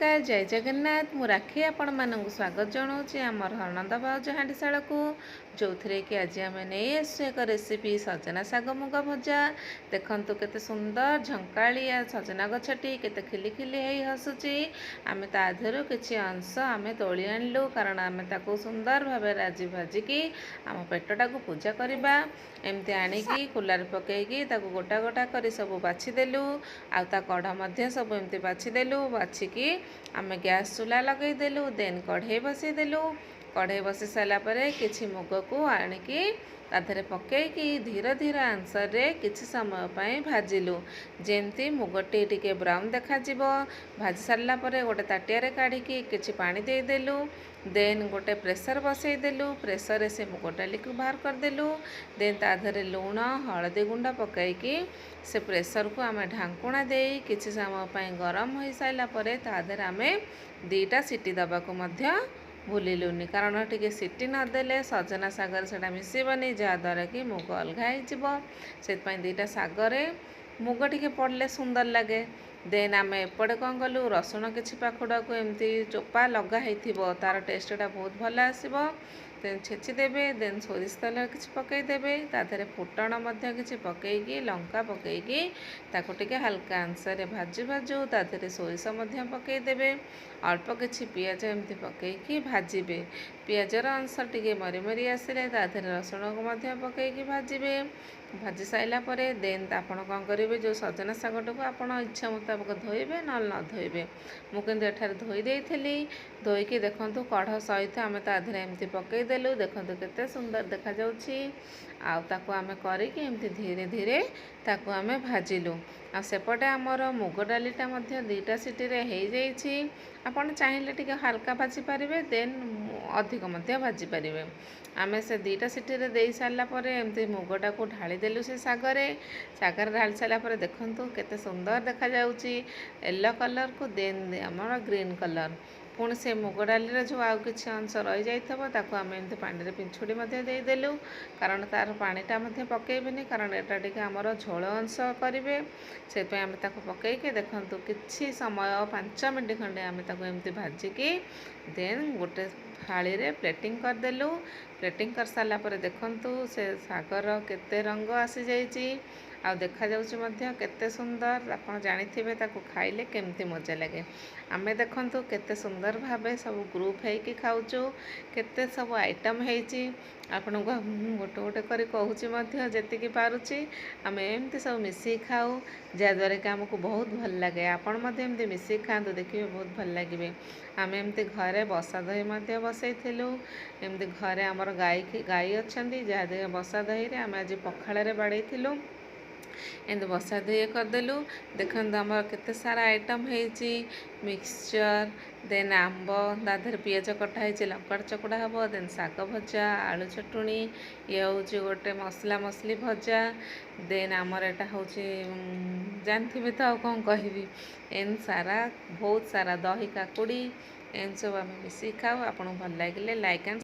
नमस्कार जय जगन्नाथ मु राखी आपण मानक स्वागत जनाऊँच आमर हरनंद भाउज हांडीशाला को जो थे कि आज आम नहीं आसु एक रेसिपी सजना शाग मुग भजा देखु केते सुंदर झंकालिया सजना गछटी केते खिली खिली हो हसुची आम ताधर किसी अंश आम तोली आणलु कारण आम ताको सुंदर भाव राजी भाजिकी आम पेटटा को पूजा करवा एमती आणिकी कुलार पकईकी गोटा गोटा कर सब बाछीदेलु आ कढ़ सब एमती बाछीदेलु बाछिकी आम गैस चूल्हा लगेदेलु देन कढ़ई बसईदेलु कढ़ई बसी सारापर किसी मुग को आणिकी ताधरे पकईकी धीरे धीरे आंसरे किसी समय भाजिलु जेमती मुगटी टिके ब्राउन देखा भाजी सारा गोटे ताटिया काढ़ी किसी पानी देदेलु देन गोटे प्रेसर बसईदेलु प्रेसर से मुग डाली को बाहर करदेलु देन ताधरे लुण हलदी गुंड पकईकी से प्रेसर को आम ढांकुणा दे किसी समय गरम हो सारापर ताधरे आम 2टा सीटी दबाको भूलुनि कारण टी सीटी नदेले सजना सागर से मिसबनी जहाँद्वारा कि मुग अलग हो 2टा सागरे मुग टी पड़े सुंदर लगे देन आम एपटे कौन कलु रसुण किसी पाखुड़ा को एमती चोपा लगाई तार टेस्टा बहुत भल आसो देन छेचिदेवे देन सोरिष तेल किसी पकईदेवे ताधरे फुटण किसी पकईकी लंका पकईकी ताको टिके हल्का आंसरे भाजु भाजु ताधरे सोरिष पकईदेवे अल्प किसी पियाज एमती पकईकी भाजिबे पियाजर अंश टिके मरी मरी आसिले ताधरे रसुण को पकईकी भाजिबे भाजी सारापर देन आपड़ कौन करेंगे जो सजना शागटा को आप इच्छा मुताबक धोइबे न धोइबे मुझे एठार धोई देइथिली धोईकी देखंतु कढ़ सहित आम ताधरे एमती पकईदेलु देखंतु केते सुंदर देखा जाउछि आउ आम करिकी एमती धीरे धीरे ताकू आम भाजिलु आ सेपटे आमर मुग डालीटा 2टा सीटी रे हो जाइछि आपण चाहिए टिके हल्का भाजी पारिबे देन अधिक भाजी पारिबे आम से 2टा सीटी रे दे सारा पर एमती मुगटा को ढालीदेलु से सागरे ढाली सारापर देखंतु केते सुंदर देखा जाउछि येलो कलर को देन आमर ग्रीन कलर पुणी से मुग डाली जो आउ कि अंश रही जाइए आम एमती पानी में पिंछुड़ी देदेलु कारण तार पानीटा पकईबेनि कारण एटा टिके आमर झोल अंश करेंगे से आम पकईके देखंतु किछि समय 5 मिनट खंडे आम एमती भाजिकी देन गोटे थाली रे प्लेटिंग करदेलु प्लेटिंग कर सारापर देखंतु से सागर केते रंग आसी जाइछि आ देखा जाउछि केते सुंदर आप जानिथिबे ताको खाइले केमती मजा लगे आमे देखंतु केते सुंदर भावे सब ग्रुप होइकी खाउछु केते सब आइटम हेइछि आपन को गोटे गोटे करी कहूछि जेतिकी पारुछि आमे एमती सब मिसी खाऊ जहाँद्वारा कि आमको बहुत भल लगे आपण एमती मिसी खातु देखिए बहुत भल लगे आम एमती घरे बसा दही बसईलु एमती घरे आमर गाई अच्छा जहाँ बसा दही आम आज पखाड़े बाड़ेलु एमती बसा दही करदेलु देखो आमर केते सारा आइटम होइछि मिक्सचर देन आंब ताधर पियाज कटा लंका चकुड़ा हम देन शाग भजा आलू चटुणी ये हूँ गोटे मसला मसली भजा देन आमर एटा हूँ जानते तो कौन कहबी एन सारा बहुत सारा दही काकुड़ी एन सब आम मिसिक खाऊ आपको भल लगे लाइक एंड